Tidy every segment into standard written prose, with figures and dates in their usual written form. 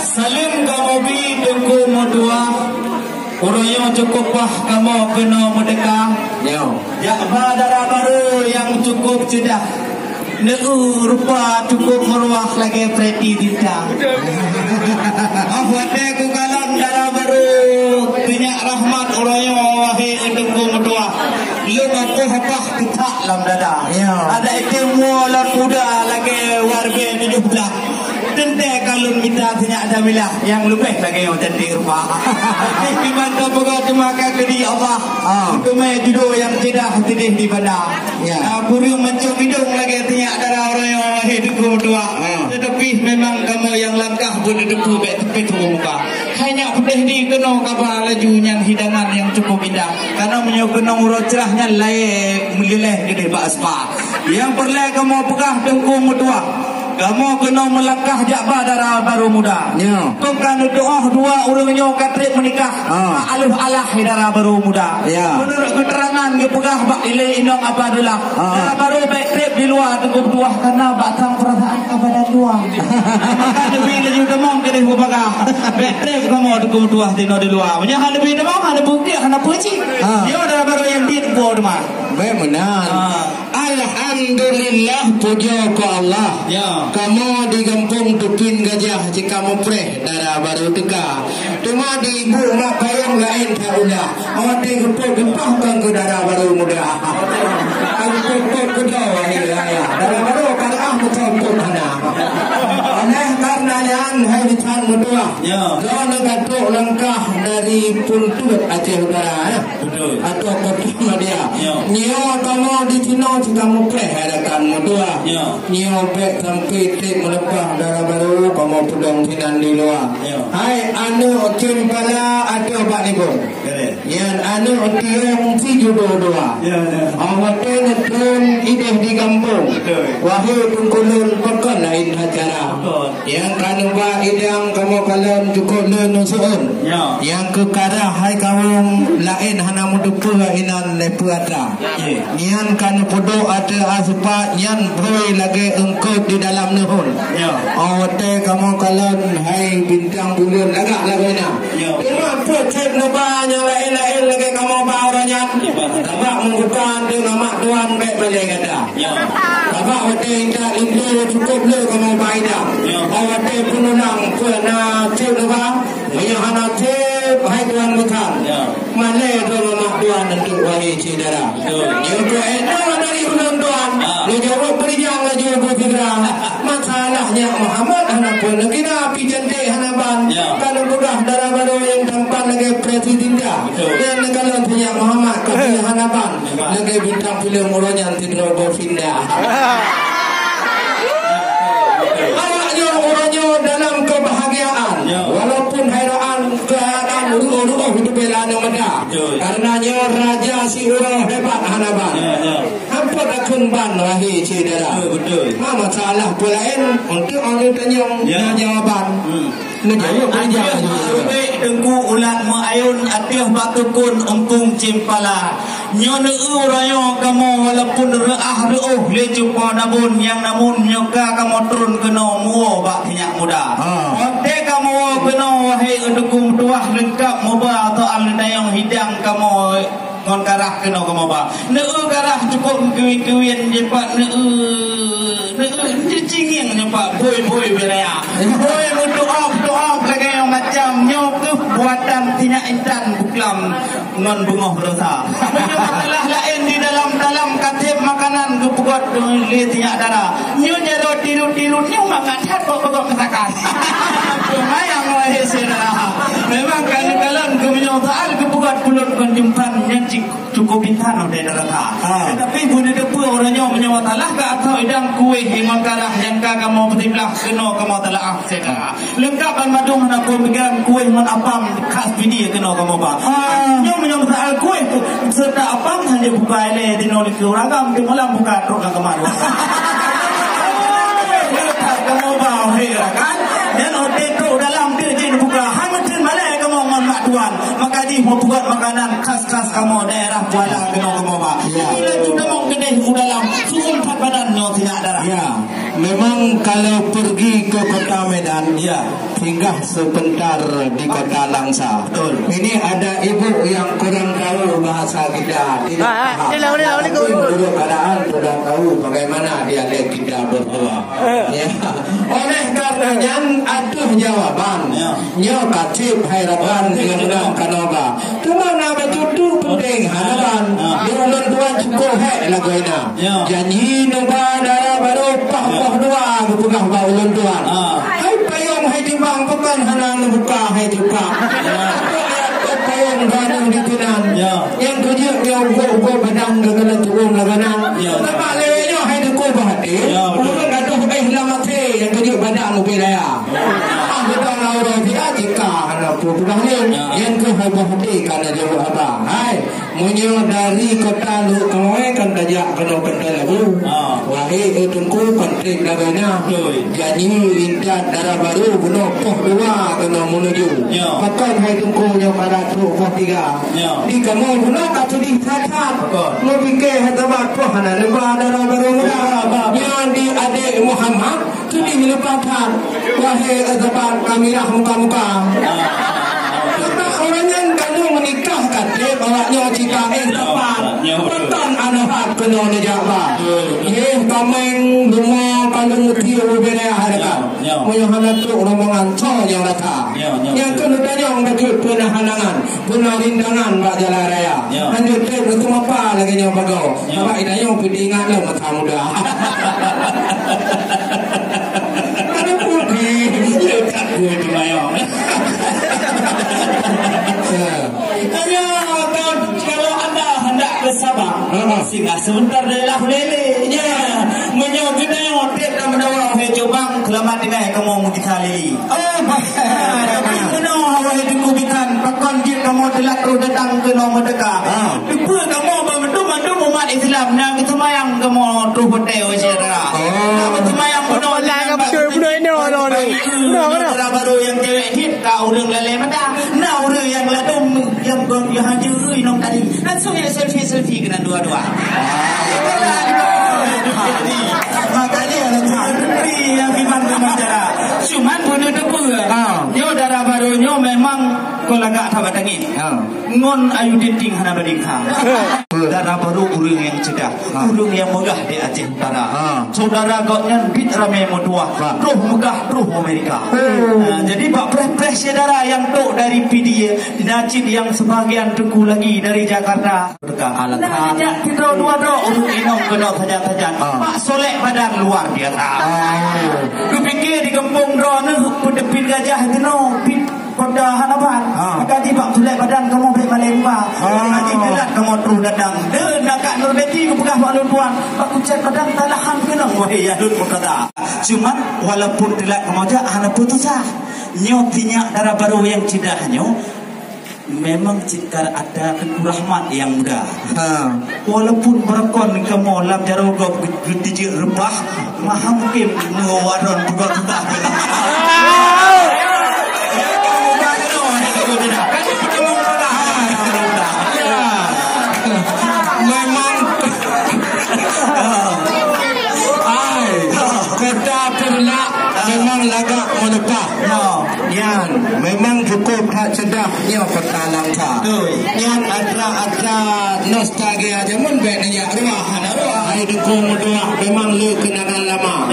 Salim kamu bi tunggu modua. Orang yang cukup bah kamu kena merdeka. Ya darah baru yang cukup cedah. Rupa cukup meruah lagi pretty tidak. Awak ku kalam darah baru banyak rahmat orang yang wahai tunggu modua. Lu aku hapah kita lam dada. Ada itu mualan muda lagi warga 17. Tente kalun kita tidak ada milah yang lebih lagi yang cantik rupa. Iman terpegang termakan kedi Allah. Kemai judo yang tidak tidih di badan. Burung mencung hidung lagi tidak ada orang yang hidup dua. Tetapi memang kamu yang langkah berdebu tepi turun muka. Hanya pedih di kena kabar laju yang hidangan yang cukup indah. Karena menyokong urut cerahnya layak melilih gede baspa. Yang perlu kamu pegah dengku mutua. Kamu kena melangkah jakba darah baru muda. Bukan doa dua orangnya katrik menikah. Alif alah darah baru muda. Menurut keterangan pegah bak ilai inong apa adalah darah baru baik trip di luar tengkup dua karena batang perasaan kepada dua. Maka lebih lagi demong kena pegah baik trip kamu tengkup dua di luar. Menyahan lebih demong ada bukti ada puji. Dia darah baru yang di tengkup rumah. Baik benar. Alhamdulillah puja ke Allah. Kamu di kampung Tupin Gajah jika kamu preh darah baru teka. Cuma di ibu mak payung lain tak udah. Awak di gempah bang ke darah baru muda. Aku pokok kedua ya. Darah baru karena betul mana. Oleh karenanya hai ditan muda. Kalau nak langkah dari Puntut Aceh Utara atau Kota dia. Nyo kamu di Cina kamu preh hadakan muda. Nyo bek sampai tip melepah darah baru kamu pedang sinan di luar. Hai anu cempala atau bak libur. Yang anu tiang si judo dua. Awak tengah ideh di kampung. Wahai pengkulun pekan lain acara. Yang kanu bak idang kamu kalian cukup nusun. Yang kekarah hai kamu lain hana mudupu inan lepuata. Yang kanu podo ada asupa yang boy lagi engkau di dalam nuhun. Awate kamu kalian hai bintang bulan agak lagi na. Cuma projek nubanya lain-lain lagi kamu bawarannya. Tabak menggunakan dengan mak tuan baik balik kata. Tabak awate indah lindu cukup le kamu baida. Awate penunang pernah cek nubang. Yang hana cek hai tuan bukan. Mana dulu mak tuan untuk wahai cedera. Yang tu dari ulang tuan. Dia jawab perjang laju berfirah. Masalahnya Muhammad anak pun kira api cantik hanaban. Kalau mudah darah baru yang tampan lagi presiden dah. Dan kalau punya Muhammad kami hanaban lagi bintang film orang tidur berpindah. Awaknya orangnya dalam kebahagiaan. Walaupun hairaan keadaan uru-uru hidup belanya muda. Karenanya raja si orang hebat hanaban. Hampa takun ban wahai cedera. Mama salah pulain untuk orang tanya jawaban. Ngejawab aja. Tengku ulat maayun atiah batukun empung cimpala. Nyo rayo kamu walaupun reah reuh le jumpa nabun yang namun nyoka kamu turun kena muo bak tinyak muda. Ote kamu kena wahai undukum tuah lengkap moba atau alidayang hidang kamu ngon karah kena kamu ba. Karah cukup kuwi-kuwin jepat cinging nyepak boy beraya. Boy doa lagi yang macam nyok tu buatan tinyak intan buklam ngon bungoh berdosa. Masalah lain di dalam katib makanan kepugot li tinyak darah. Nyo jero tiru nyo makan hat kok kesakan. Mayang wahai saudara. Memang kalau kemenyo taal kepugot pulut konjumpan yang cukup bintan dari darah. Tapi bude depu orangnya menyawa talah ke atau idang kue himan kalah yang kamu bertimblah kena kamu telah saudara. Lengkapan madung nak pegang kue man apam khas bini kena kamu ba. Nyo menyawa taal kue tu serta apam saja buka le di nol ke ragam di malam buka truk kemaru. Kamu ba kan? Dan hotel tu dalam dirjen buka hamatin malai kamu ngon mak tuan. Maka di mau buat makanan khas-khas kamu daerah Kuala kena kamu ba. Bila tu kamu kedai dalam suul 4 badan nyo tidak darah. memang kalau pergi ke kota Medan, singgah sebentar di kota Langsa. Ini ada ibu yang kurang tahu bahasa kita, tidak paham. Tapi menurut keadaan sudah tahu bagaimana dialek kita berdua. Ya. Oleh karenanya aduh jawaban, nyo kacip harapan yang kanoga. Kemana betul penting harapan. Diulun dua cukup hek lagoina. Janji nunggu darah baru pah dua bupugah ba ulun tuan. Hai payung hai timbang pekan hanan buka hai buka. Payung ganang di tunan. Yang kerja dia ugo badan gagana turun lagana. Apa lewenya hai deko bahati. Bukan gaduh lama yang kerja badan upaya. Betul orang dia jika anak bupugah ni yang ke bahati kana jauh apa. Hai munyo dari kota lu kawe kan dajak kena kendala bu. Wahai tungku kontrik lagana. Janji indat darah baru bunuh poh dua kena menuju. Pakai hai tungku yang pada poh tiga. Di kamu bunuh katu di kata. Mau fikir hatabat poh hana lebar darah baru yang di adik Muhammad tu di melepatan. Wahai hatabat kamirah muka-muka. Orang yang kamu menikahkan dia bawanya cita tepat petan anak kena nejaba kameng rumah kalau mutiara benda harga menyahana tu rombongan co yang rata yang kena danyang dekat punah halangan punah rindangan bak jalan raya lanjut tu betul apa lagi yang bagau apa idayang pidingan lah mata muda ada pergi lekat gue di mayang. Kalau anda hendak bersabar, singgah sebentar adalah lelenya. Menyok kita yang otak dan menawar hejobang kelamat ini kamu mau kita lili. Oh, tapi menawar hejobikan pakon jin kamu telah terus datang ke nomor dekat. Ibu kamu bantu umat Islam yang itu mayang kamu terus hotel saudara. Kamu mayang penuh lah kamu penuh ini orang baru yang cewek hit kau orang lele mana? Nah orang yang ladum yang hadir nong tadi. Langsung ya selfie kena dua-dua. Makanya ada yang dibantu masyarakat. Cuman bodoh depu. Yo darah barunya memang kalau enggak tabat angin. Ngon ayu denting hana badingka. Darah baru urung yang cedah, urung yang megah di Aceh Utara. Saudara goknya bit ramai modua. Roh megah, roh Amerika. Jadi Pak Pres saudara yang tok dari PDA, Najib yang sebagian teku lagi dari Jakarta. Nah, kita dua-dua urung inong kena tajam-tajam. Pak Soleh badan luar biasa. Kupikir di kampung drone pedepit gajah itu no pit pada hanapan. Kati Pak Soleh badan kamu boleh melempar. Nanti gelat kamu terus datang. Dan kat Nurbeti ke pegah Pak Tuan. Pak Kucet badan talahan kena. Wahai ya Lun berkata. Cuman walaupun telat kamu aja hana putusah. Nyotinya darah baru yang cidahnya. Memang jika ada rahmat yang mudah. Walaupun berakon kamu lam jarogo gede rebah, maha mungkin mengawaron buka kita. Memang kota pernah memang lagak melepah. Yan, memang cukup tak sedapnya kota Langsa. Yan ada nostalgia zaman benanya ruah. Hai dukung dua memang lu kenangan lama.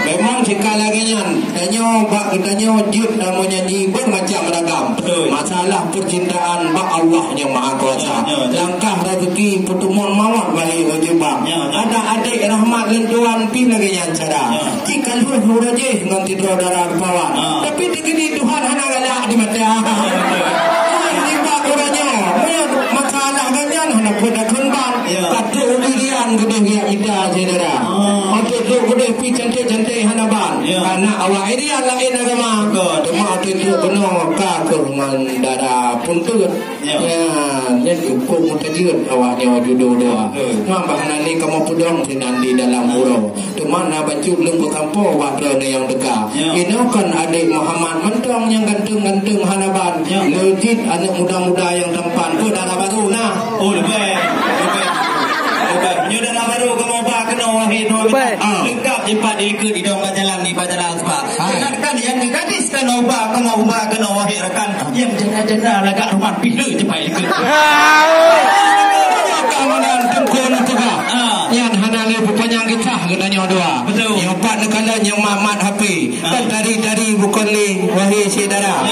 Memang jika lagi yan, danyo jut namanya nyibun macam ragam. Masalah percintaan bak Allah yang Maha Kuasa. Langkah rezeki pertemuan mawat bagi wajibah. Ada adik rahmat lentuan pin lagi yan cara. Jika lu hurajih nganti darah bawah. Tapi digini Tuhan hana galak di mata. Ini bak orangnya. Masalah ganyan hana pada kembang. Kata ulian gede dia ida saudara. Atau tu gede pi cantik hana ban. Karena awak ini lain agama. Cuma itu penuh keruman darah puntut. Jadi hukum mutajir awaknya dua-dua. Cuma bahana ni kamu pudong sinan di dalam huruf. Cuma nak baju belum berkampung waktu ni yang dekat. Ini kan adik Muhammad mentong yang gantung hanaban. Legit anak muda-muda yang tampan. Oh darah baru nah. Oh lebih. Darah baru kamu bah kena wahid. Lengkap cepat dilikut di dong jalan di jalan sebab. Kan yang gadis kan ubah kena wahai rekan. Yang janda-janda lagak rumah bila cepat likut. Kawanan tengkun juga. Yang hanale berpanjang kita katanya dua. Betul. Yang empat nekalan yang mamat HP. Kan dari bukan li wahai saudara.